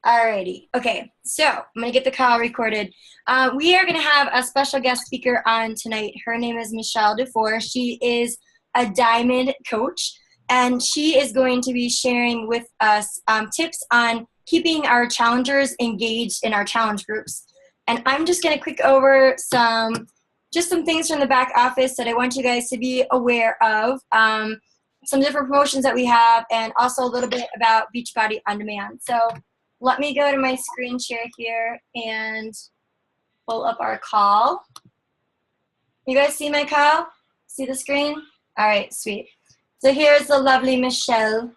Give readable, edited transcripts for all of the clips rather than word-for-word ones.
Alrighty. Okay, so I'm going to get the call recorded. We are going to have a special guest speaker on tonight. Her name is Michelle Dufour. She is a diamond coach, and she is going to be sharing with us tips on keeping our challengers engaged in our challenge groups. And I'm just going to click over some things from the back office that I want you guys to be aware of. Some different promotions that we have, and also a little bit about Beachbody On Demand. So let me go to my screen share here and pull up our call. You guys see my call? See the screen? All right, sweet. So here's the lovely Michelle.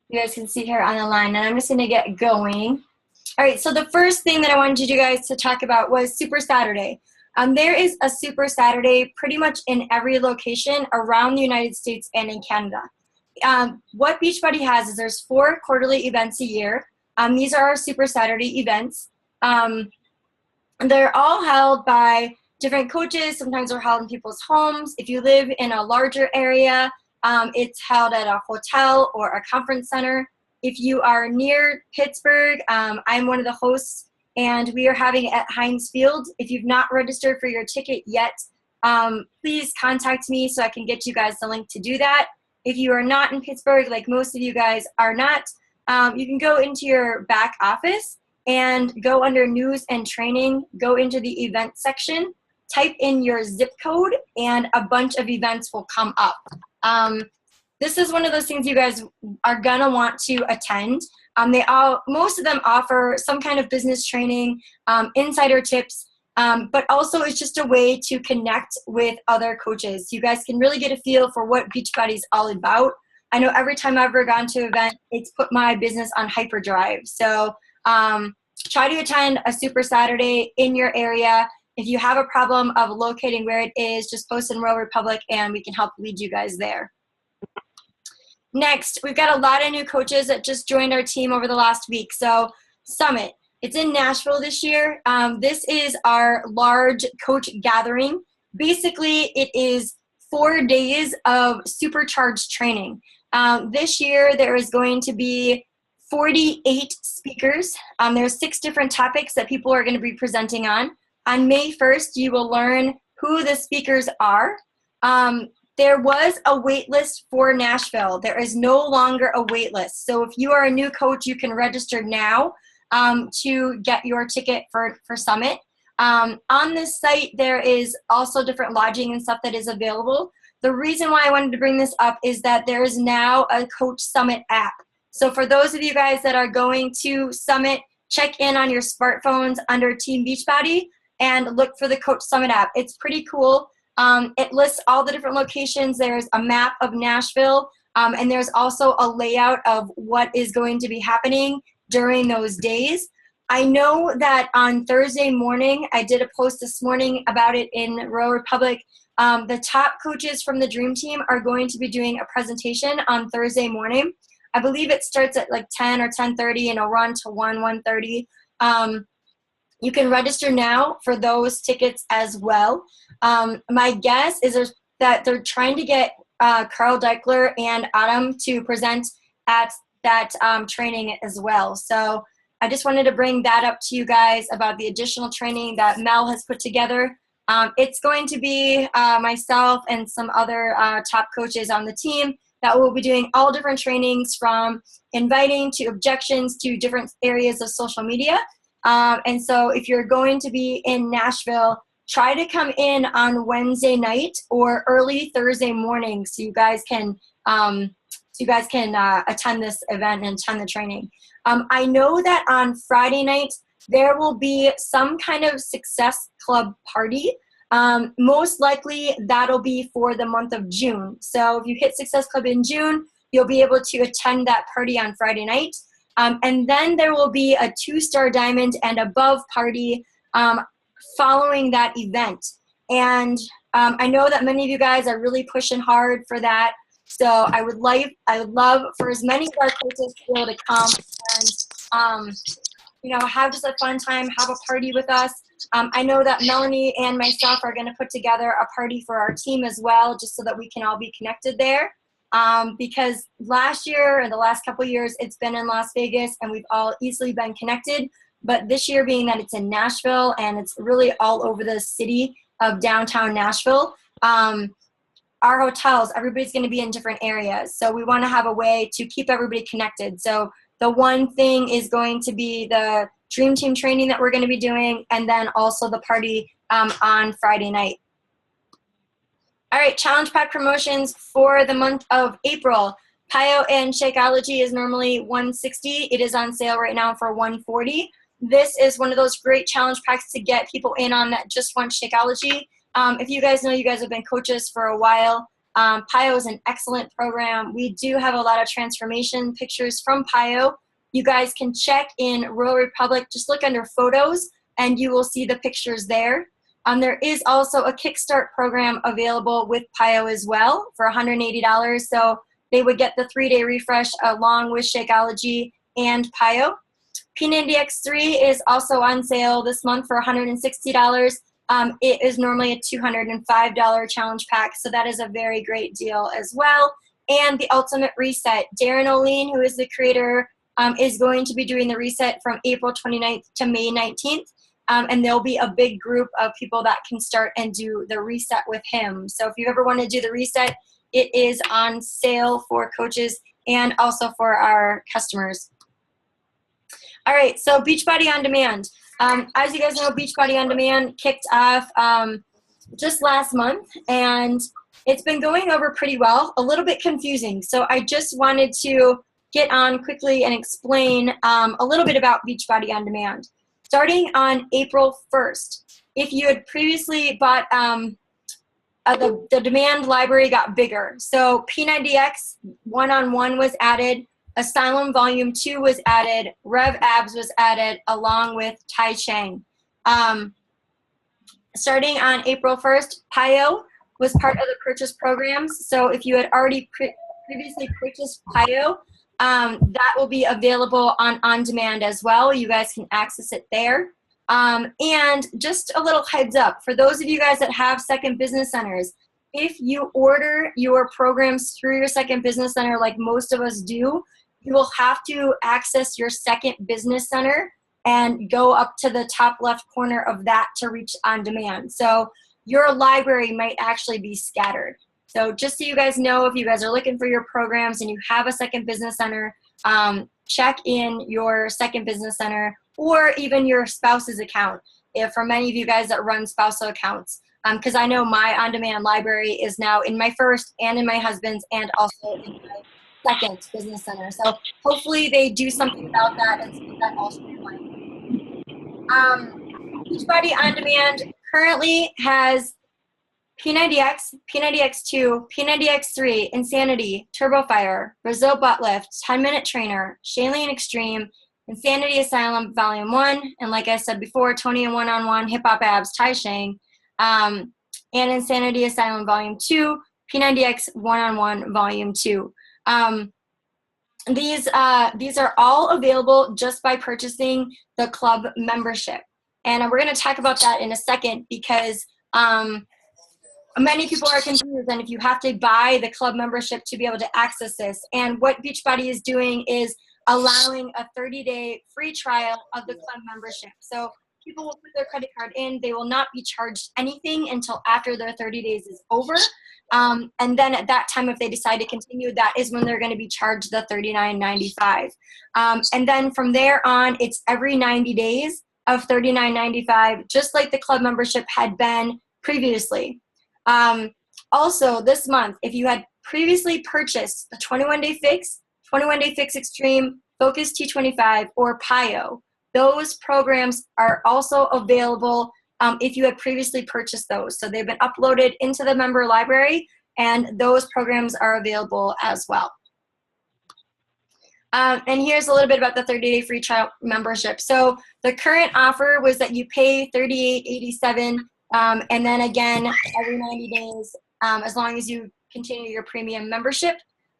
You guys can see her on the line, and I'm just gonna get going. All right, so the first thing that I wanted you guys to talk about was Super Saturday. There is a Super Saturday pretty much in every location around the United States and in Canada. What Beachbody has is there's 4 quarterly events a year. These are our Super Saturday events. They're all held by different coaches. Sometimes they're held in people's homes. If you live in a larger area, it's held at a hotel or a conference center. If you are near Pittsburgh, I'm one of the hosts, and we are having it at Heinz Field. If you've not registered for your ticket yet, please contact me so I can get you guys the link to do that. If you are not in Pittsburgh, like most of you guys are not, you can go into your back office and go under news and training, go into the event section, type in your zip code, and a bunch of events will come up. This is one of those things you guys are gonna want to attend. Most of them offer some kind of business training, insider tips, but also it's just a way to connect with other coaches. You guys can really get a feel for what Beachbody is all about. I know every time I've ever gone to an event, it's put my business on hyperdrive. So try to attend a Super Saturday in your area. If you have a problem of locating where it is, just post in Royal Republic and we can help lead you guys there. Next, we've got a lot of new coaches that just joined our team over the last week. So Summit, it's in Nashville this year. This is our large coach gathering. Basically, it is 4 days of supercharged training. This year, there is going to be 48 speakers. There's 6 different topics that people are going to be presenting on. On May 1st, you will learn who the speakers are. There was a wait list for Nashville. There is no longer a wait list. So if you are a new coach, you can register now to get your ticket for Summit. On this site, there is also different lodging and stuff that is available. The reason why I wanted to bring this up is that there is now a Coach Summit app. So for those of you guys that are going to Summit, check in on your smartphones under Team Beachbody and look for the Coach Summit app. It's pretty cool. It lists all the different locations. There's a map of Nashville, and there's also a layout of what is going to be happening during those days. I know that on Thursday morning, I did a post this morning about it in Royal Republic. The top coaches from the Dream Team are going to be doing a presentation on Thursday morning. I believe it starts at like 10 or 10:30 and it'll run to 1:30. You can register now for those tickets as well. My guess is that they're trying to get Carl Deichler and Adam to present at that training as well. So I just wanted to bring that up to you guys about the additional training that Mel has put together. It's going to be myself and some other top coaches on the team that will be doing all different trainings, from inviting to objections to different areas of social media. And so if you're going to be in Nashville, try to come in on Wednesday night or early Thursday morning so you guys can attend this event and attend the training. I know that on Friday night there will be some kind of Success Club party. Most likely that'll be for the month of June. So if you hit Success Club in June, you'll be able to attend that party on Friday night. And then there will be a 2-star diamond and above party following that event. And I know that many of you guys are really pushing hard for that. So I would love for as many of our coaches to be able to come and have just a fun time, have a party with us. I know that Melanie and myself are going to put together a party for our team as well, just so that we can all be connected there. because last year and the last couple of years it's been in Las Vegas and we've all easily been connected. But this year, being that it's in Nashville and it's really all over the city of downtown Nashville, our hotels, everybody's going to be in different areas. So we want to have a way to keep everybody connected. So the one thing is going to be the Dream Team training that we're going to be doing, and then also the party on Friday night. All right, challenge pack promotions for the month of April. Pio and Shakeology is normally $160. It is on sale right now for $140. This is one of those great challenge packs to get people in on that just want Shakeology. If you guys know, you guys have been coaches for a while. Pio is an excellent program. We do have a lot of transformation pictures from Pio. You guys can check in Royal Republic. Just look under photos, and you will see the pictures there. There is also a Kickstart program available with Pio as well for $180. So they would get the 3-day refresh along with Shakeology and Pio. P90X3 is also on sale this month for $160. It is normally a $205 challenge pack, so that is a very great deal as well. And the Ultimate Reset. Darren O'Lean, who is the creator, is going to be doing the reset from April 29th to May 19th. And there'll be a big group of people that can start and do the reset with him. So if you ever want to do the reset, it is on sale for coaches and also for our customers. All right, so Beachbody On Demand. As you guys know, Beachbody On Demand kicked off just last month, and it's been going over pretty well, a little bit confusing. So I just wanted to get on quickly and explain a little bit about Beachbody On Demand. Starting on April 1st, if you had previously bought, the demand library got bigger. So P90X one-on-one was added, Asylum Volume 2 was added, Rev Abs was added, along with Tai Chang. Starting on April 1st, Pio was part of the purchase programs. So if you had already previously purchased Pio, that will be available on demand as well. You guys can access it there. And just a little heads up, for those of you guys that have second business centers, if you order your programs through your second business center like most of us do, you will have to access your second business center and go up to the top left corner of that to reach on demand. So your library might actually be scattered. So just so you guys know, if you guys are looking for your programs and you have a second business center, check in your second business center or even your spouse's account. If for many of you guys that run spousal accounts, because I know my on-demand library is now in my first and in my husband's and also in my second business center. So hopefully they do something about that and see that also streamlined. Beachbody On Demand currently has P90X, P90X2, P90X3, Insanity, Turbo Fire, Brazil Butt Lift, 10-Minute Trainer, Shailene Extreme, Insanity Asylum Volume 1, and like I said before, Tony and One-on-One, Hip Hop Abs, Tai Shang, and Insanity Asylum Volume 2, P90X One-on-One Volume 2. These are all available just by purchasing the club membership. And we're going to talk about that in a second because many people are confused, and if you have to buy the club membership to be able to access this. And what Beachbody is doing is allowing a 30-day free trial of the club membership. So people will put their credit card in. They will not be charged anything until after their 30 days is over. And then at that time, if they decide to continue, that is when they're going to be charged the $39.95. And then from there on, it's every 90 days of $39.95, just like the club membership had been previously. Also, this month, if you had previously purchased the 21-Day Fix, 21-Day Fix Extreme, Focus T25, or Pio, those programs are also available if you had previously purchased those. So they've been uploaded into the member library, and those programs are available as well. And here's a little bit about the 30-day free trial membership. So the current offer was that you pay $38.87, and then again every 90 days as long as you continue your premium membership.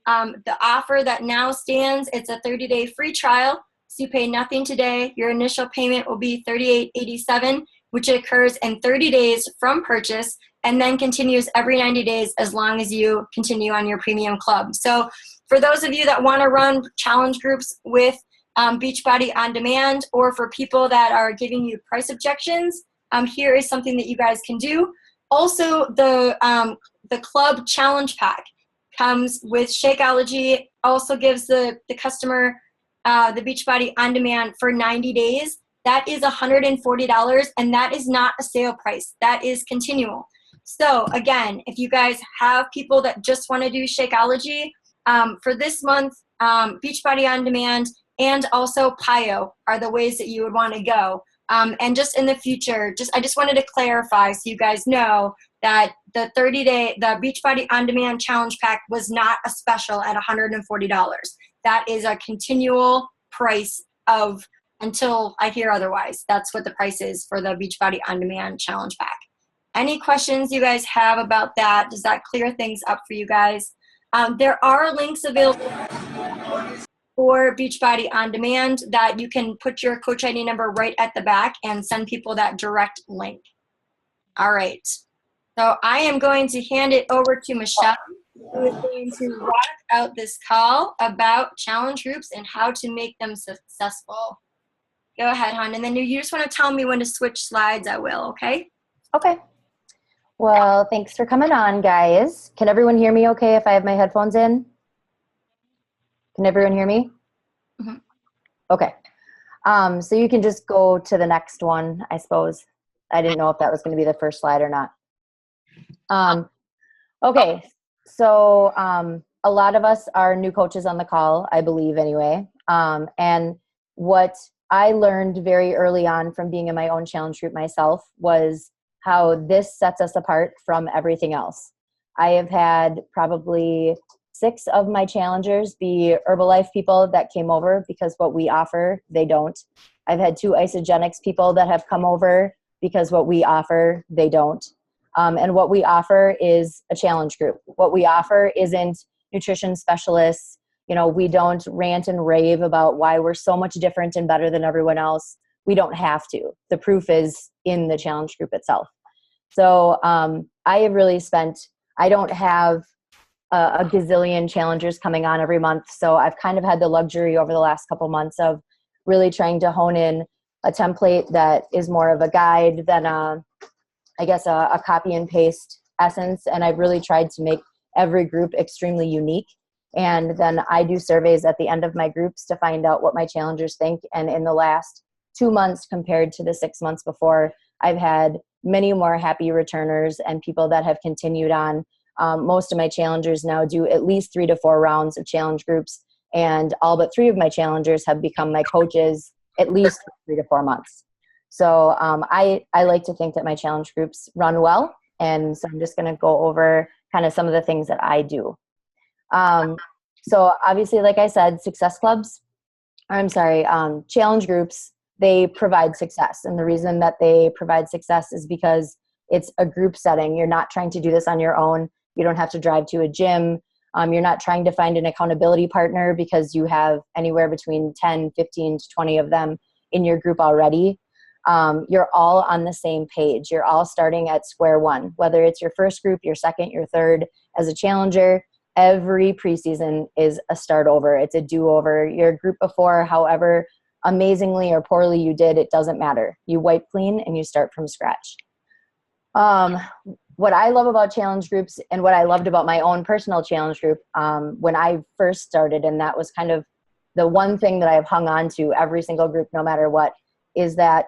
The offer that now stands, it's a 30-day free trial, so you pay nothing today. Your initial payment will be $38.87, which occurs in 30 days from purchase, and then continues every 90 days as long as you continue on your premium club. So for those of you that want to run challenge groups with Beachbody On Demand, or for people that are giving you price objections, here is something that you guys can do. Also, the club challenge pack comes with Shakeology, also gives the customer the Beachbody On Demand for 90 days. That is $140, and that is not a sale price. That is continual. So again, if you guys have people that just want to do Shakeology, for this month, Beachbody On Demand and also PIO are the ways that you would want to go. And just in the future, I just wanted to clarify so you guys know that the 30-day, the Beachbody On Demand Challenge Pack was not a special at $140. That is a continual price of until I hear otherwise. That's what the price is for the Beachbody On Demand Challenge Pack. Any questions you guys have about that? Does that clear things up for you guys? There are links available for Beachbody On Demand that you can put your coach ID number right at the back and send people that direct link. All right. So I am going to hand it over to Michelle, who is going to walk out this call about challenge groups and how to make them successful. Go ahead, hon. And then you just want to tell me when to switch slides, I will, okay? Okay. Well, thanks for coming on, guys. Can everyone hear me okay if I have my headphones in? Can everyone hear me? Mm-hmm. Okay. So you can just go to the next one, I suppose. I didn't know if that was going to be the first slide or not. Okay. So a lot of us are new coaches on the call, I believe anyway. And what I learned very early on from being in my own challenge group myself was how this sets us apart from everything else. I have had probably 6 of my challengers be Herbalife people that came over because what we offer, they don't. I've had 2 Isogenics people that have come over because what we offer, they don't. And what we offer is a challenge group. What we offer isn't nutrition specialists. You know, we don't rant and rave about why we're so much different and better than everyone else. We don't have to. The proof is in the challenge group itself. So I have really I don't have a gazillion challengers coming on every month. So I've kind of had the luxury over the last couple months of really trying to hone in a template that is more of a guide than a copy and paste essence. And I've really tried to make every group extremely unique. And then I do surveys at the end of my groups to find out what my challengers think. And in the last 2 months compared to the 6 months before, I've had many more happy returners and people that have continued on. Most of my challengers now do at least 3 to 4 rounds of challenge groups. And all but 3 of my challengers have become my coaches at least 3 to 4 months. So I like to think that my challenge groups run well. And so I'm just going to go over kind of some of the things that I do. So obviously, like I said, challenge groups, they provide success. And the reason that they provide success is because it's a group setting. You're not trying to do this on your own. You don't have to drive to a gym. You're not trying to find an accountability partner because you have anywhere between 10, 15 to 20 of them in your group already. You're all on the same page. You're all starting at square one, whether it's your first group, your second, your third. As a challenger, every preseason is a start over. It's a do-over. Your group before, however amazingly or poorly you did, it doesn't matter. You wipe clean and you start from scratch. What I love about challenge groups and what I loved about my own personal challenge group when I first started, and that was kind of the one thing that I've hung on to every single group, no matter what, is that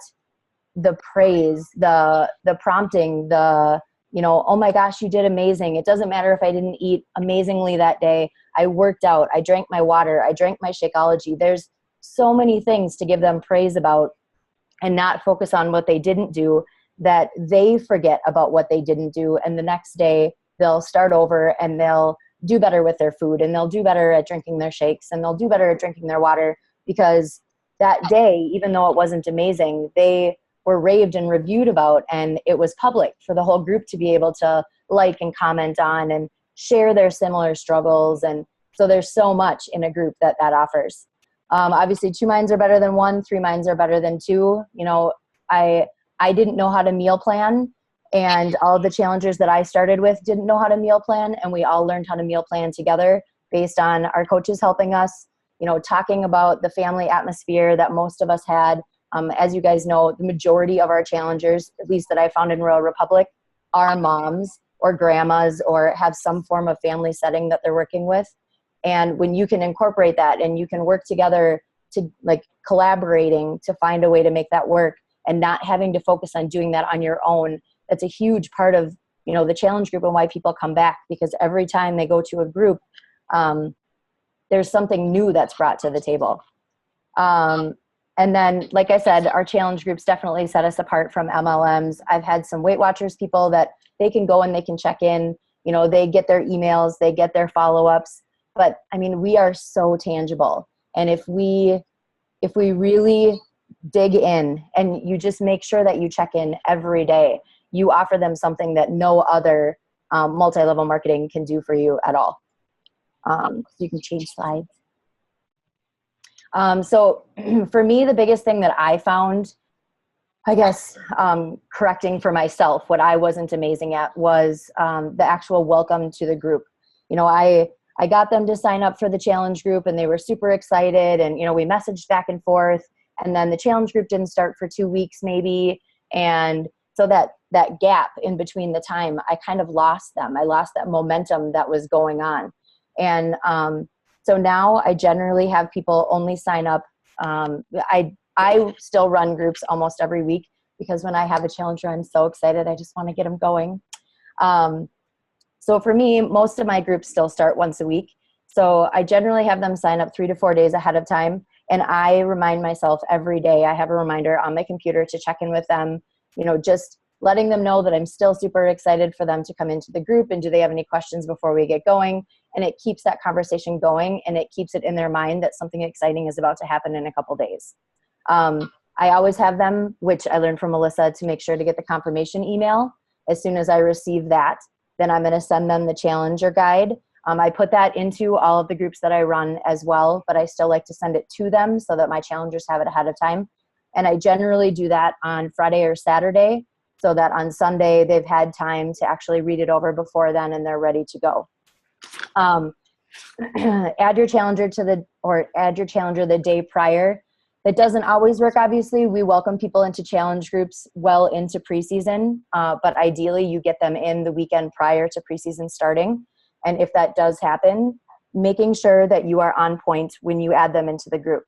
the praise, the prompting, oh my gosh, you did amazing. It doesn't matter if I didn't eat amazingly that day. I worked out. I drank my water. I drank my Shakeology. There's so many things to give them praise about and not focus on what they didn't do, that they forget about what they didn't do. And the next day they'll start over and they'll do better with their food, and they'll do better at drinking their shakes, and they'll do better at drinking their water, because that day, even though it wasn't amazing, they were raved and reviewed about, and it was public for the whole group to be able to like and comment on and share their similar struggles. And so there's so much in a group that offers. Obviously 2 minds are better than 1, 3 minds are better than 2. I didn't know how to meal plan And all the challengers that I started with didn't know how to meal plan, and we all learned how to meal plan together based on our coaches helping us, talking about the family atmosphere that most of us had. As you guys know, the majority of our challengers, at least that I found in Royal Republic, are moms or grandmas or have some form of family setting that they're working with. And when you can incorporate that and you can work together to collaborating to find a way to make that work and not having to focus on doing that on your own, that's a huge part of, the challenge group and why people come back, because every time they go to a group, there's something new that's brought to the table. And then, like I said, our challenge groups definitely set us apart from MLMs. I've had some Weight Watchers people that they can go and they can check in, they get their emails, they get their follow-ups. But I mean, we are so tangible. And if we really dig in and you just make sure that you check in every day, you offer them something that no other multi-level marketing can do for you at all. So you can change slides. So for me, the biggest thing that I found, I guess, correcting for myself, what I wasn't amazing at was the actual welcome to the group. I got them to sign up for the challenge group and they were super excited, and, we messaged back and forth, and then the challenge group didn't start for 2 weeks maybe. And so that gap in between the time, I kind of lost them. I lost that momentum that was going on. And, so now I generally have people only sign up. I still run groups almost every week because when I have a challenger, I'm so excited. I just want to get them going. So for me, most of my groups still start once a week. So I generally have them sign up 3 to 4 days ahead of time. And I remind myself every day, I have a reminder on my computer to check in with them, just letting them know that I'm still super excited for them to come into the group and do they have any questions before we get going. And it keeps that conversation going and it keeps it in their mind that something exciting is about to happen in a couple days. I always have them, which I learned from Alyssa, to make sure to get the confirmation email. As soon as I receive that, then I'm going to send them the challenger guide. I put that into all of the groups that I run as well, but I still like to send it to them so that my challengers have it ahead of time. And I generally do that on Friday or Saturday so that on Sunday they've had time to actually read it over before then and they're ready to go. Add your challenger the day prior. That doesn't always work, obviously. We welcome people into challenge groups well into preseason, but ideally you get them in the weekend prior to preseason starting. And if that does happen, making sure that you are on point when you add them into the group.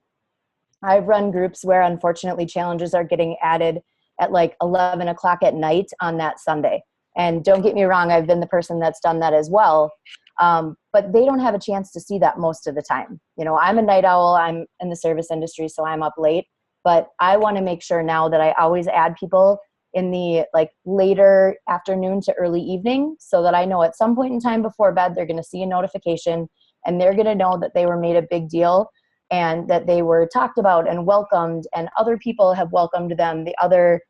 I've run groups where unfortunately challenges are getting added at 11 o'clock at night on that Sunday. And don't get me wrong, I've been the person that's done that as well. But they don't have a chance to see that most of the time. I'm a night owl, I'm in the service industry, so I'm up late, but I want to make sure now that I always add people in the later afternoon to early evening so that I know at some point in time before bed, they're going to see a notification and they're going to know that they were made a big deal and that they were talked about and welcomed and other people have welcomed them, the other,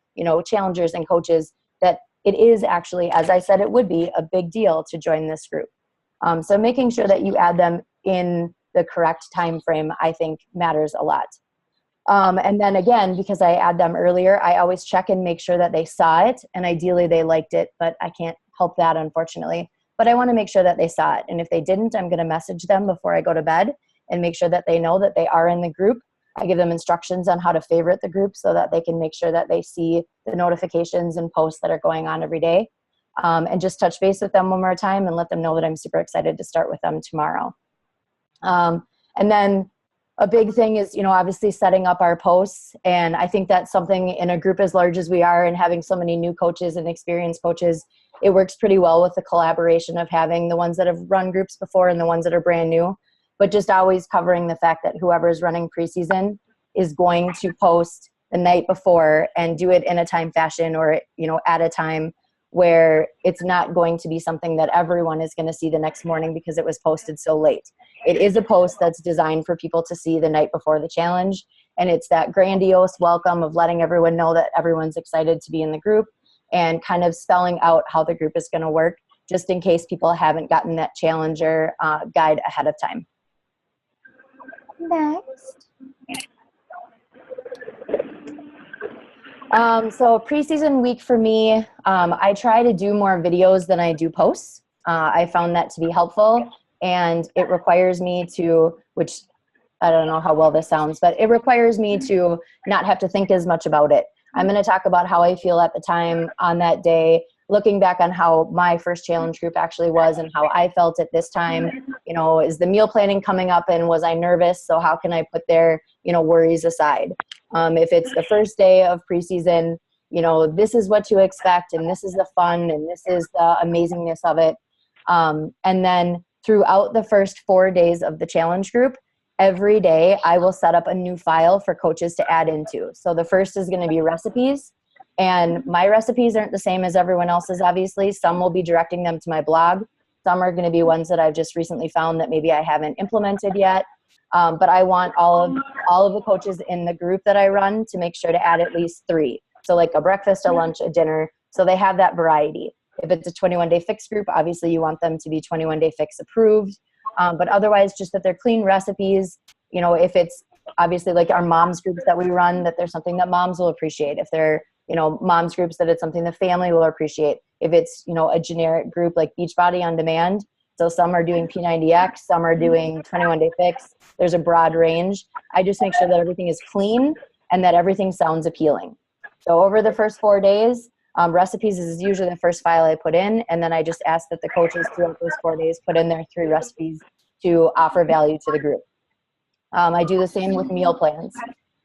challengers and coaches, that it is actually, as I said, it would be a big deal to join this group. So making sure that you add them in the correct time frame, I think matters a lot. And then again, because I add them earlier, I always check and make sure that they saw it and ideally they liked it, but I can't help that, unfortunately. But I want to make sure that they saw it. And if they didn't, I'm going to message them before I go to bed and make sure that they know that they are in the group. I give them instructions on how to favorite the group so that they can make sure that they see the notifications and posts that are going on every day. And just touch base with them one more time and let them know that I'm super excited to start with them tomorrow. And then a big thing is, obviously setting up our posts. And I think that's something in a group as large as we are and having so many new coaches and experienced coaches, it works pretty well with the collaboration of having the ones that have run groups before and the ones that are brand new. But just always covering the fact that whoever is running preseason is going to post the night before and do it in a time fashion or, at a time where it's not going to be something that everyone is going to see the next morning because it was posted so late. It is a post that's designed for people to see the night before the challenge. And it's that grandiose welcome of letting everyone know that everyone's excited to be in the group and kind of spelling out how the group is going to work, just in case people haven't gotten that challenger guide ahead of time. Next. So preseason week for me, I try to do more videos than I do posts. I found that to be helpful, and it requires me to, which I don't know how well this sounds, but it requires me to not have to think as much about it. I'm going to talk about how I feel at the time on that day, looking back on how my first challenge group actually was and how I felt at this time. You know, is the meal planning coming up and was I nervous? So how can I put their, worries aside? If it's the first day of preseason, this is what to expect, and this is the fun, and this is the amazingness of it. And then throughout the first 4 days of the challenge group, every day I will set up a new file for coaches to add into. So the first is going to be recipes, and my recipes aren't the same as everyone else's, obviously. Some will be directing them to my blog. Some are going to be ones that I've just recently found that maybe I haven't implemented yet. But I want all of the coaches in the group that I run to make sure to add at least 3. So like a breakfast, a lunch, a dinner. So they have that variety. If it's a 21-day fix group, obviously you want them to be 21-day fix approved. But otherwise, just that they're clean recipes. If it's obviously like our moms groups that we run, that there's something that moms will appreciate. If they're, moms groups, that it's something the family will appreciate. If it's, a generic group like Beachbody On Demand. So some are doing P90X, some are doing 21-day fix. There's a broad range. I just make sure that everything is clean and that everything sounds appealing. So over the first 4 days, recipes is usually the first file I put in, and then I just ask that the coaches throughout those 4 days put in their 3 recipes to offer value to the group. I do the same with meal plans.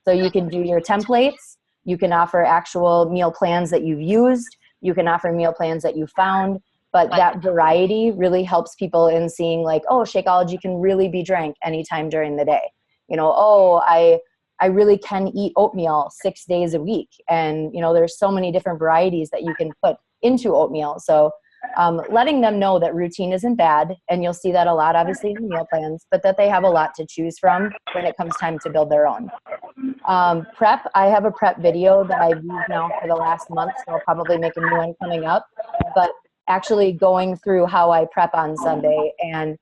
So you can do your templates, you can offer actual meal plans that you've used, you can offer meal plans that you found, but that variety really helps people in seeing like, oh, Shakeology can really be drank anytime during the day. I really can eat oatmeal 6 days a week. And, there's so many different varieties that you can put into oatmeal. So letting them know that routine isn't bad, and you'll see that a lot, obviously, in meal plans, but that they have a lot to choose from when it comes time to build their own. Prep, I have a prep video that I've used now for the last month, so I'll probably make a new one coming up. But actually going through how I prep on Sunday, and,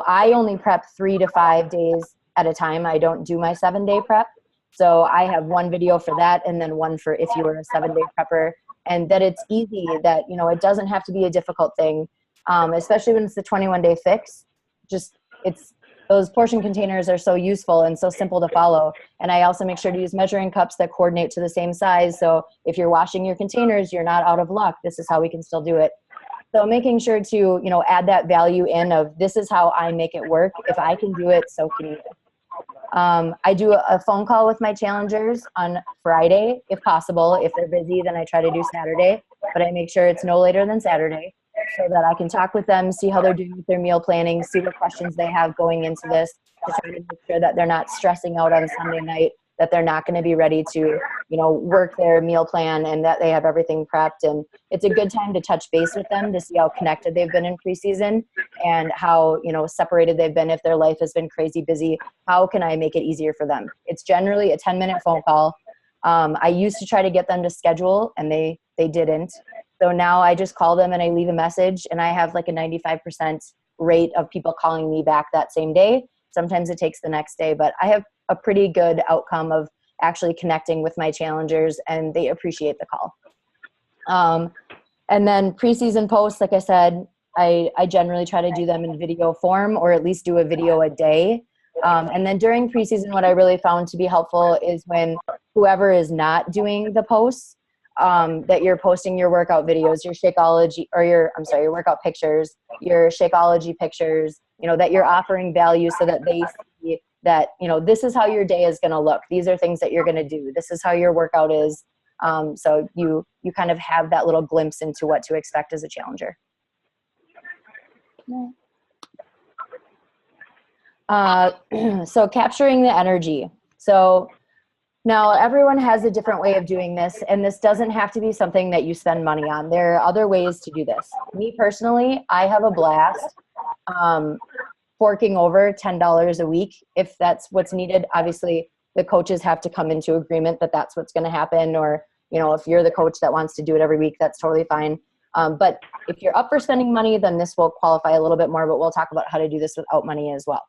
I only prep 3 to 5 days at a time. I don't do my 7-day prep. So I have one video for that, and then one for if you were a 7-day prepper, and that it's easy, that, it doesn't have to be a difficult thing, especially when it's the 21-day fix. Those portion containers are so useful and so simple to follow. And I also make sure to use measuring cups that coordinate to the same size. So if you're washing your containers, you're not out of luck. This is how we can still do it. So making sure to, add that value in of this is how I make it work. If I can do it, so can you. I do a phone call with my challengers on Friday, if possible. If they're busy, then I try to do Saturday, but I make sure it's no later than Saturday so that I can talk with them, see how they're doing with their meal planning, see what questions they have going into this, to try to make sure that they're not stressing out on Sunday night, that they're not going to be ready to, work their meal plan, and that they have everything prepped. And it's a good time to touch base with them to see how connected they've been in preseason and how, separated they've been. If their life has been crazy busy, how can I make it easier for them? It's generally a 10-minute phone call. I used to try to get them to schedule, and they didn't. So now I just call them and I leave a message, and I have like a 95% rate of people calling me back that same day. Sometimes it takes the next day, but I have a pretty good outcome of actually connecting with my challengers, and they appreciate the call. And then preseason posts, like I said, I generally try to do them in video form, or at least do a video a day. And then during preseason, what I really found to be helpful is when whoever is not doing the posts, that you're posting your workout videos, your Shakeology, or your workout pictures, your Shakeology pictures, that you're offering value so that they see that, this is how your day is going to look. These are things that you're going to do. This is how your workout is. So you kind of have that little glimpse into what to expect as a challenger. So capturing the energy. So now everyone has a different way of doing this, and this doesn't have to be something that you spend money on. There are other ways to do this. Me personally, I have a blast forking over $10 a week if that's what's needed. Obviously, the coaches have to come into agreement that that's what's going to happen, or if you're the coach that wants to do it every week, that's totally fine. But if you're up for spending money, then this will qualify a little bit more, but we'll talk about how to do this without money as well.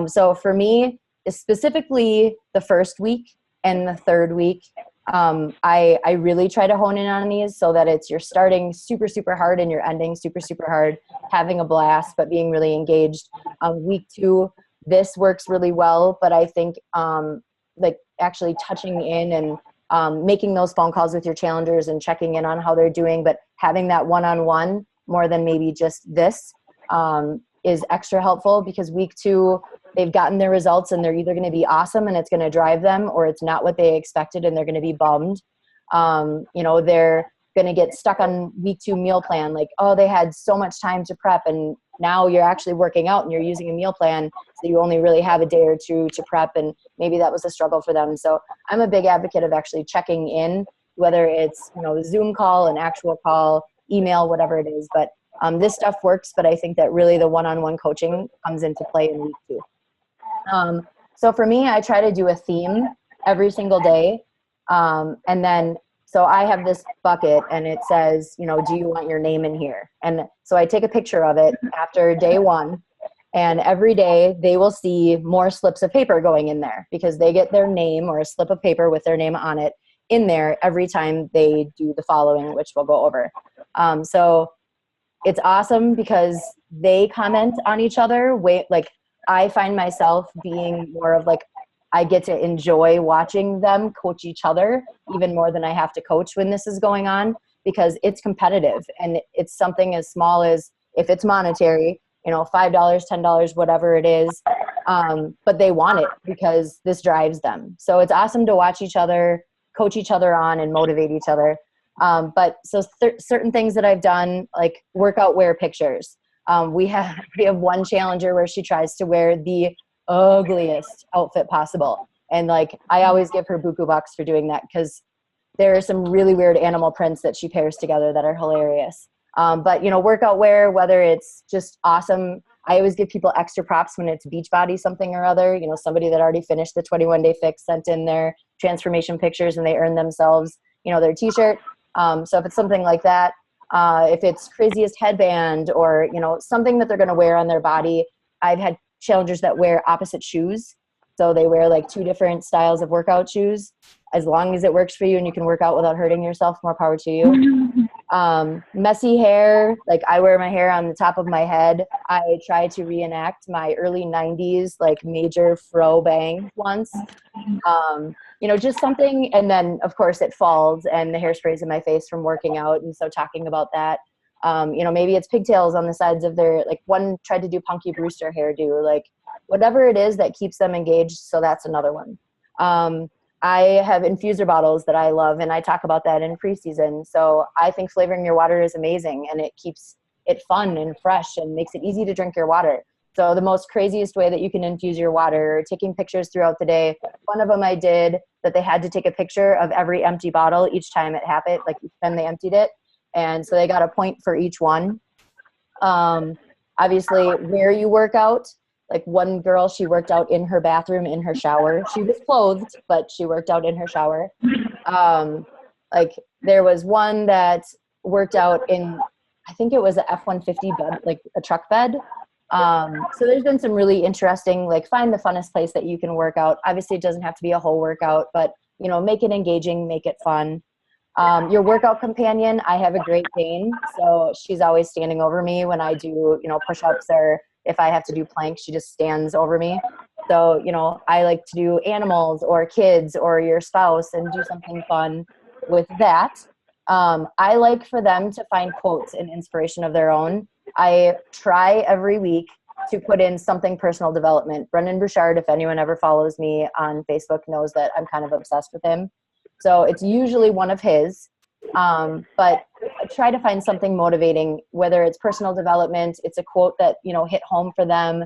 So for me, specifically the first week and the third week, I really try to hone in on these so that you're starting super, super hard and you're ending super, super hard, having a blast, but being really engaged. Week 2, this works really well, but I think like actually touching in and making those phone calls with your challengers and checking in on how they're doing, but having that one-on-one more than maybe just this is extra helpful, because week 2, they've gotten their results and they're either going to be awesome and it's going to drive them, or it's not what they expected and they're going to be bummed. They're going to get stuck on week 2 meal plan. Like, oh, they had so much time to prep, and now you're actually working out and you're using a meal plan. So you only really have a day or two to prep. And maybe that was a struggle for them. So I'm a big advocate of actually checking in, whether it's, a Zoom call, an actual call, email, whatever it is. But this stuff works, but I think that really the one-on-one coaching comes into play in week 2. So for me, I try to do a theme every single day. And then, so I have this bucket and it says, do you want your name in here? And so I take a picture of it after day 1, and every day they will see more slips of paper going in there, because they get their name or a slip of paper with their name on it in there every time they do the following, which we'll go over. So it's awesome because they comment on each other. I find myself being more of I get to enjoy watching them coach each other even more than I have to coach when this is going on, because it's competitive and it's something as small as, if it's monetary, $5, $10, whatever it is. But they want it because this drives them. So it's awesome to watch each other, coach each other on, and motivate each other. But so certain things that I've done, like workout wear pictures. We have one challenger where she tries to wear the ugliest outfit possible. And I always give her buku bucks for doing that, because there are some really weird animal prints that she pairs together that are hilarious. But workout wear, whether it's just awesome, I always give people extra props when it's Beachbody something or other, somebody that already finished the 21-day fix sent in their transformation pictures and they earned themselves, their t-shirt. So if it's something like that, if it's craziest headband or, something that they're going to wear on their body. I've had challengers that wear opposite shoes. So they wear 2 different styles of workout shoes. As long as it works for you and you can work out without hurting yourself, more power to you. Messy hair, I wear my hair on the top of my head. I try to reenact my early 90s, major fro bang once. Just something. And then of course it falls and the hairspray's in my face from working out. And so talking about that, maybe it's pigtails on the sides of their, one tried to do Punky Brewster hairdo, whatever it is that keeps them engaged. So that's another one. I have infuser bottles that I love, and I talk about that in Preseason. So I think flavoring your water is amazing, and it keeps it fun and fresh and makes it easy to drink your water. So the most craziest way that you can infuse your water, taking pictures throughout the day. One of them I did that they had to take a picture of every empty bottle each time it happened, each time they emptied it. And so they got a point for each one. Obviously, where you work out. One girl, she worked out in her bathroom, in her shower. She was clothed, but she worked out in her shower. There was one that worked out in, I think it was a F-150 bed, a truck bed. So there's been some really interesting, find the funnest place that you can work out. Obviously, it doesn't have to be a whole workout, but, make it engaging, make it fun. Your workout companion, I have a Great Dane. So she's always standing over me when I do, push-ups, or if I have to do planks, she just stands over me. So, I like to do animals or kids or your spouse and do something fun with that. I like for them to find quotes and inspiration of their own. I try every week to put in something personal development. Brendan Bouchard, if anyone ever follows me on Facebook, knows that I'm kind of obsessed with him. So it's usually one of his. But I try to find something motivating, whether it's personal development, it's a quote that, hit home for them,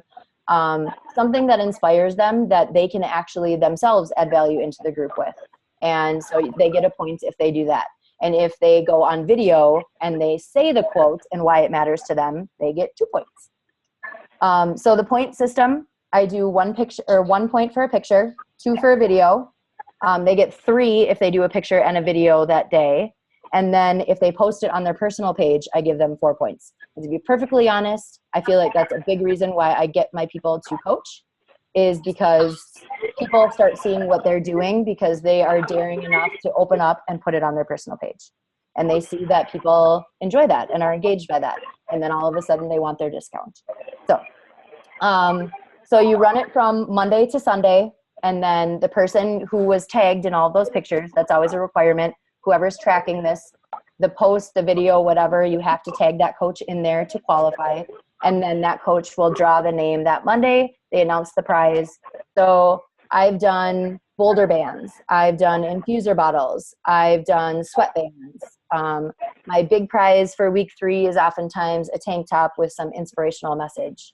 something that inspires them that they can actually themselves add value into the group with. And so they get a point if they do that. And if they go on video and they say the quote and why it matters to them, they get 2 points. So the point system, I do 1 picture or 1 point for a picture, 2 for a video. They get 3 if they do a picture and a video that day. And then if they post it on their personal page, I give them 4 points. And to be perfectly honest, I feel like that's a big reason why I get my people to coach. is because people start seeing what they're doing because they are daring enough to open up and put it on their personal page. And they see that people enjoy that and are engaged by that. And then all of a sudden they want their discount. So you run it from Monday to Sunday, and then the person who was tagged in all of those pictures, that's always a requirement. Whoever's tracking this, the post, the video, whatever, you have to tag that coach in there to qualify. And then that coach will draw the name that Monday. They announce the prize. So I've done boulder bands. I've done infuser bottles. I've done sweatbands. My big prize for week 3 is oftentimes a tank top with some inspirational message.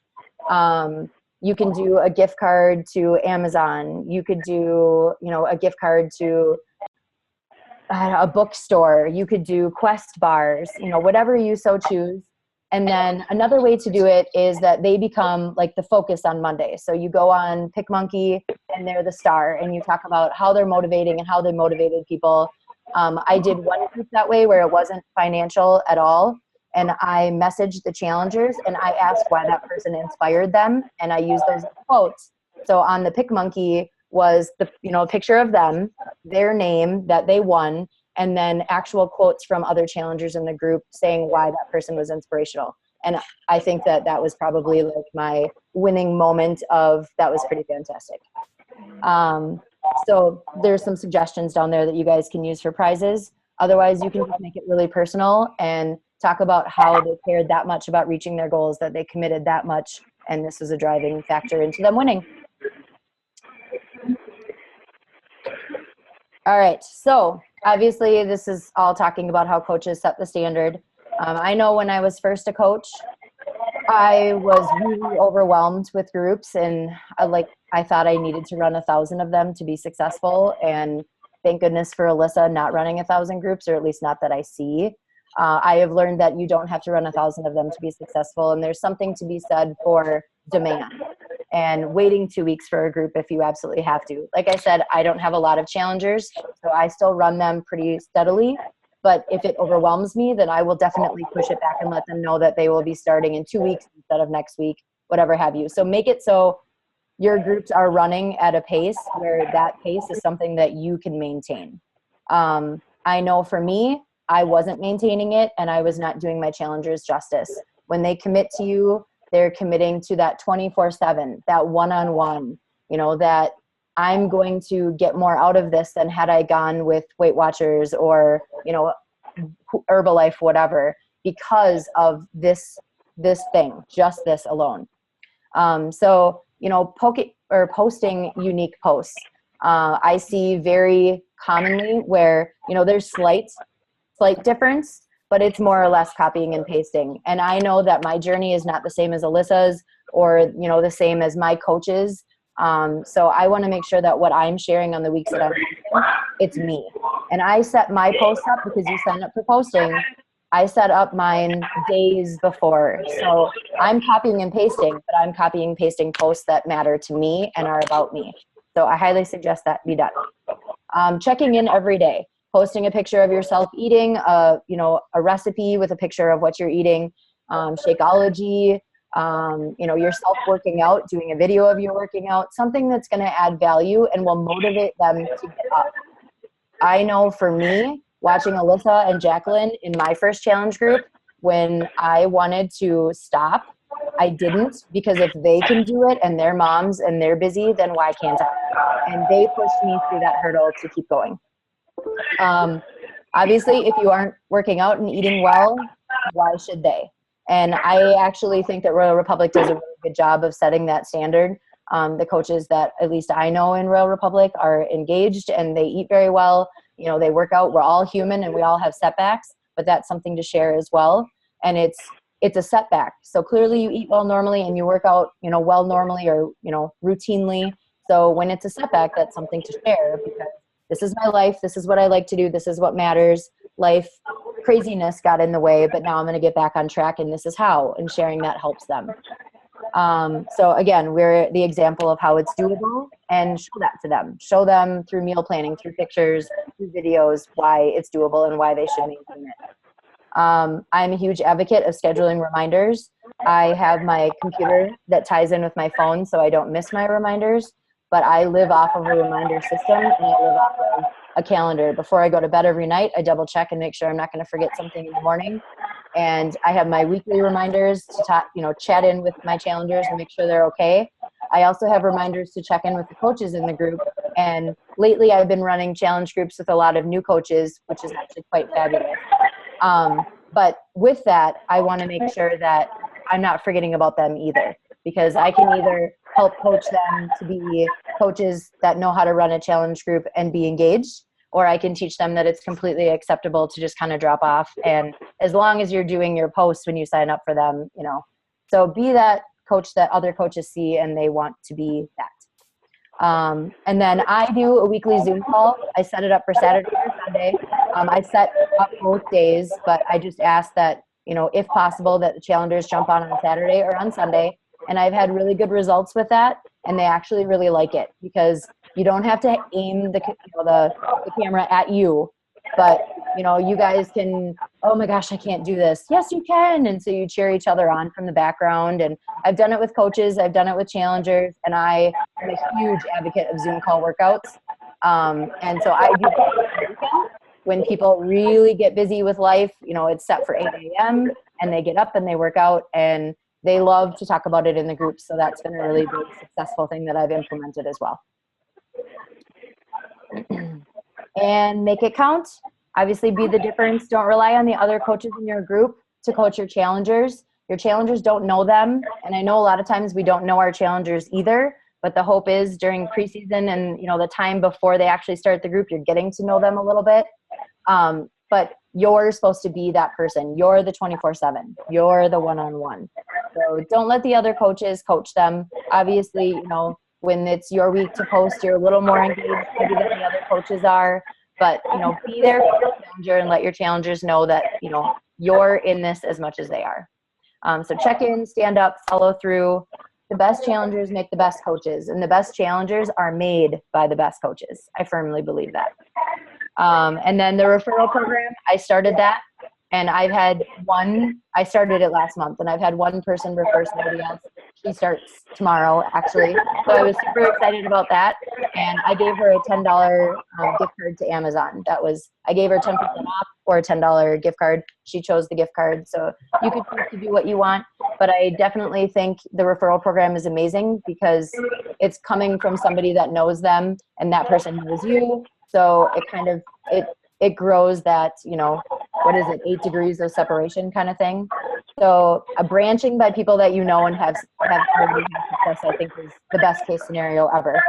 You can do a gift card to Amazon. You could do, a gift card to a bookstore. You could do Quest bars, whatever you so choose. And then another way to do it is that they become like the focus on Monday. So you go on PicMonkey and they're the star, and you talk about how they're motivating and how they motivated people. I did one group that way where it wasn't financial at all. And I messaged the challengers and I asked why that person inspired them. And I used those quotes. So on the PicMonkey was the, a picture of them, their name that they won, and then actual quotes from other challengers in the group saying why that person was inspirational. And I think that was probably like my winning moment of that was pretty fantastic. So there's some suggestions down there that you guys can use for prizes. Otherwise, you can just make it really personal and talk about how they cared that much about reaching their goals, that they committed that much, and this was a driving factor into them winning. All right, so obviously this is all talking about how coaches set the standard. I know when I was first a coach, I was really overwhelmed with groups, and I thought I needed to run 1,000 of them to be successful. And thank goodness for Alyssa not running 1,000 groups, or at least not that I see. I have learned that you don't have to run 1,000 of them to be successful, and there's something to be said for demand and waiting 2 weeks for a group if you absolutely have to. Like I said, I don't have a lot of challengers, so I still run them pretty steadily. But if it overwhelms me, then I will definitely push it back and let them know that they will be starting in 2 weeks instead of next week, whatever have you. So make it so your groups are running at a pace where that pace is something that you can maintain. I know for me, I wasn't maintaining it, and I was not doing my challengers justice. When they commit to you, they're committing to that 24/7, that one-on-one, that I'm going to get more out of this than had I gone with Weight Watchers or, Herbalife, whatever, because of this thing, just this alone. So, posting unique posts. I see very commonly where, there's slight difference, but it's more or less copying and pasting. And I know that my journey is not the same as Alyssa's or, the same as my coach's. So I want to make sure that what I'm sharing on the weeks that it's me. And I set my posts up because you sign up for posting. I set up mine days before. So I'm copying and pasting, but I'm copying and pasting posts that matter to me and are about me. So I highly suggest that be done. Checking in every day. Posting a picture of yourself eating, a recipe with a picture of what you're eating, Shakeology, yourself working out, doing a video of you working out, something that's going to add value and will motivate them to get up. I know for me, watching Alyssa and Jacqueline in my first challenge group, when I wanted to stop, I didn't, because if they can do it and they're moms and they're busy, then why can't I? And they pushed me through that hurdle to keep going. Obviously, if you aren't working out and eating well, why should they? And I actually think that Royal Republic does a really good job of setting that standard. The coaches that at least I know in Royal Republic are engaged and they eat very well. They work out. We're all human and we all have setbacks, but that's something to share as well. And it's a setback. So clearly you eat well normally and you work out, well normally or, routinely. So when it's a setback, that's something to share because this is my life. This is what I like to do. This is what matters. Life craziness got in the way, but now I'm going to get back on track and this is how, and sharing that helps them. So again, we're the example of how it's doable and show that to them. Show them through meal planning, through pictures, through videos, why it's doable and why they should maintain it. I'm a huge advocate of scheduling reminders. I have my computer that ties in with my phone so I don't miss my reminders, but I live off of a reminder system and I live off of a calendar. Before I go to bed every night, I double check and make sure I'm not going to forget something in the morning. And I have my weekly reminders to talk, chat in with my challengers and make sure they're okay. I also have reminders to check in with the coaches in the group. And lately I've been running challenge groups with a lot of new coaches, which is actually quite fabulous. But with that, I want to make sure that I'm not forgetting about them either, because I can either help coach them to be coaches that know how to run a challenge group and be engaged, or I can teach them that it's completely acceptable to just kind of drop off. And as long as you're doing your posts when you sign up for them, so be that coach that other coaches see and they want to be that. And then I do a weekly Zoom call. I set it up for Saturday or Sunday. I set up both days, but I just ask that, if possible, that the challengers jump on Saturday or on Sunday. And I've had really good results with that. And they actually really like it, because you don't have to aim the camera at you, but you guys can, oh my gosh, I can't do this. Yes, you can. And so you cheer each other on from the background. And I've done it with coaches. I've done it with challengers. And I am a huge advocate of Zoom call workouts. And so I do that when people really get busy with life. It's set for 8 a.m. and they get up and they work out, and they love to talk about it in the group. So that's been a really big successful thing that I've implemented as well. And make it count. Obviously, be the difference. Don't rely on the other coaches in your group to coach your challengers. Your challengers don't know them. And I know a lot of times we don't know our challengers either, but the hope is during preseason and, the time before they actually start the group, you're getting to know them a little bit. But you're supposed to be that person. You're the 24/7. You're the one-on-one. So don't let the other coaches coach them. Obviously, when it's your week to post, you're a little more engaged maybe than the other coaches are. But, be there for your challenger and let your challengers know that, you're in this as much as they are. So check in, stand up, follow through. The best challengers make the best coaches, and the best challengers are made by the best coaches. I firmly believe that. And then the referral program, I started that. And I've had I started it last month, and I've had one person refer somebody else. She starts tomorrow, actually. So I was super excited about that. And I gave her a $10 gift card to Amazon. I gave her 10% off or a $10 gift card. She chose the gift card. So you can choose to do what you want. But I definitely think the referral program is amazing, because it's coming from somebody that knows them, and that person knows you. So it grows that, 8 degrees of separation kind of thing. So a branching by people that you know and have already had success, I think, is the best case scenario ever.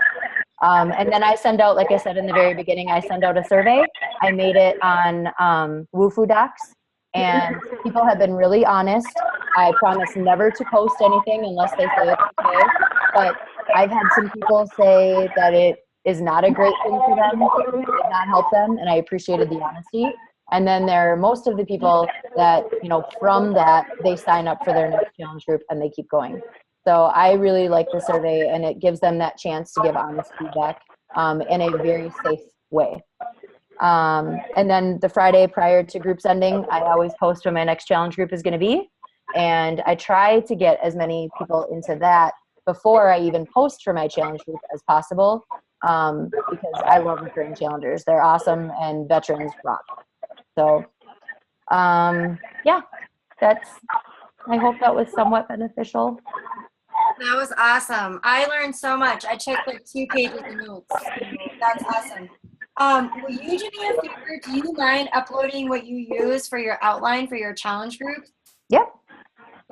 And then I send out, like I said in the very beginning, I send out a survey. I made it on Wufoo Docs, and people have been really honest. I promise never to post anything unless they say it's okay. But I've had some people say that it is not a great thing for them, it did not help them, and I appreciated the honesty. And then there are most of the people that, from that, they sign up for their next challenge group and they keep going. So I really like the survey, and it gives them that chance to give honest feedback in a very safe way. And then the Friday prior to groups ending, I always post when my next challenge group is going to be. And I try to get as many people into that before I even post for my challenge group as possible, because I love recurring challengers. They're awesome, and veterans rock. So, yeah, I hope that was somewhat beneficial. That was awesome. I learned so much. I checked like 2 pages of notes. That's awesome. Will you do me a favor? Do you mind uploading what you use for your outline for your challenge group? Yep.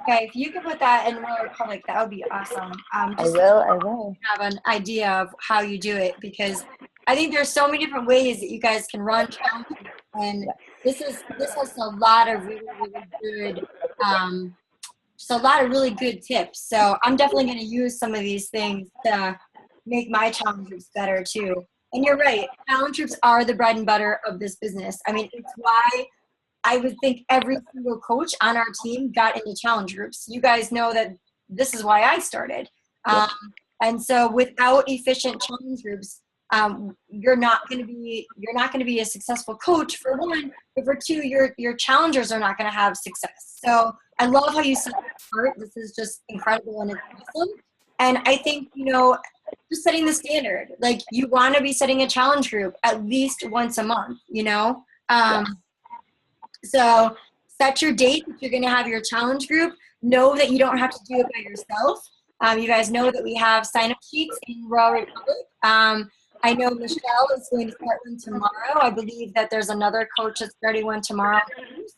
Okay, if you could put that in Roller Public, that would be awesome. I will. Have an idea of how you do it, because I think there's so many different ways that you guys can run challenges, and this has a lot of really, really good, just a lot of really good tips. So I'm definitely going to use some of these things to make my challenge groups better too. And you're right, challenge groups are the bread and butter of this business. I mean, it's why I would think every single coach on our team got into challenge groups. You guys know that this is why I started. And so without efficient challenge groups, you're not going to be a successful coach, for one, but for two, your challengers are not going to have success. So I love how you set it apart. This is just incredible and it's awesome. And I think, you know, just setting the standard. Like, you want to be setting a challenge group at least once a month, you know? So set your date if you're going to have your challenge group. Know that you don't have to do it by yourself. You guys know that we have sign-up sheets in Royal Republic. I know Michelle is going to start one tomorrow. I believe that there's another coach that's starting one tomorrow.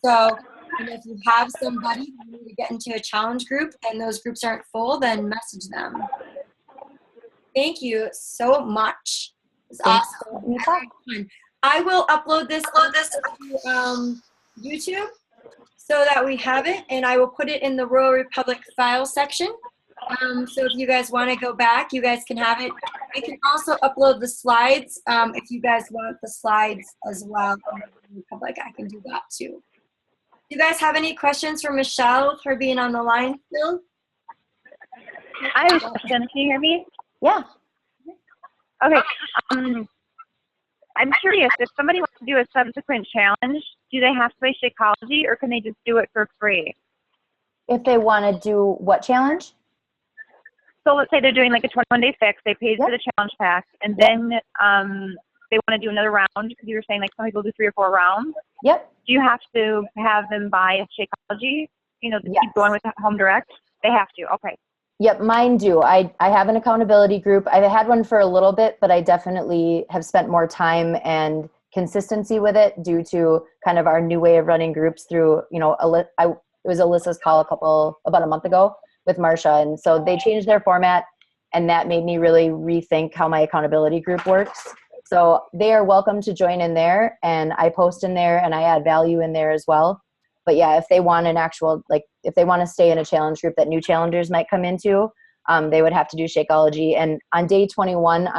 So, and if you have somebody who need to get into a challenge group and those groups aren't full, then message them. Thank you so much. It's awesome. I will upload this to YouTube so that we have it, and I will put it in the Royal Republic file section. So if you guys want to go back, you guys can have it. I can also upload the slides if you guys want the slides as well. In Republic, I can do that too. Do you guys have any questions for Michelle for being on the line still? I have a question. Can you hear me? Yeah. Okay. I'm curious, if somebody wants to do a subsequent challenge, do they have to pay Shakeology, or can they just do it for free? If they want to do what challenge? So let's say they're doing like a 21-day fix, they paid for the challenge pack, and then they want to do another round, because you were saying like some people do 3 or 4 rounds. Yep. Do you have to have them buy a Shakeology, you know, to keep going with Home Direct? They have to, okay. Yep, mine do. I have an accountability group. I've had one for a little bit, but I definitely have spent more time and consistency with it due to kind of our new way of running groups through, you know, it was Alyssa's call about a month ago with Marsha. And so they changed their format, and that made me really rethink how my accountability group works. So they are welcome to join in there, and I post in there and I add value in there as well. But yeah, if they want an actual, like if they want to stay in a challenge group that new challengers might come into, they would have to do Shakeology. And on day 21,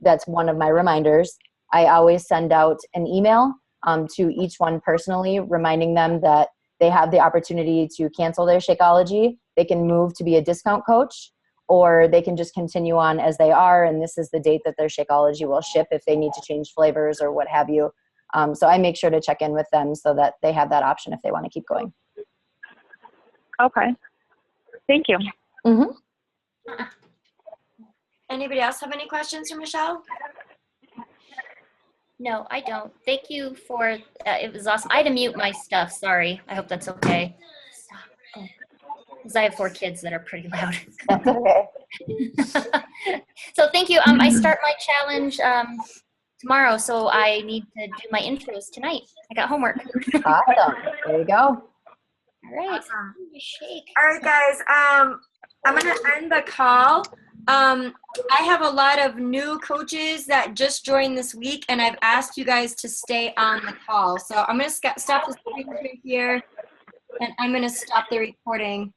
that's one of my reminders. I always send out an email to each one personally, reminding them that they have the opportunity to cancel their Shakeology. They can move to be a discount coach, or they can just continue on as they are. And this is the date that their Shakeology will ship if they need to change flavors or what have you. So I make sure to check in with them so that they have that option if they want to keep going. Okay. Thank you. Mm-hmm. Anybody else have any questions for Michelle? No, I don't. Thank you for it was awesome. I had to mute my stuff. Sorry. I hope that's okay. Because I have 4 kids that are pretty loud. That's okay. So thank you. I start my challenge tomorrow, so I need to do my intros tonight. I got homework. Awesome. There you go. All right. Awesome. Shake. All right, guys. I'm going to end the call. I have a lot of new coaches that just joined this week, and I've asked you guys to stay on the call. So I'm going to stop the screen right here, and I'm going to stop the recording.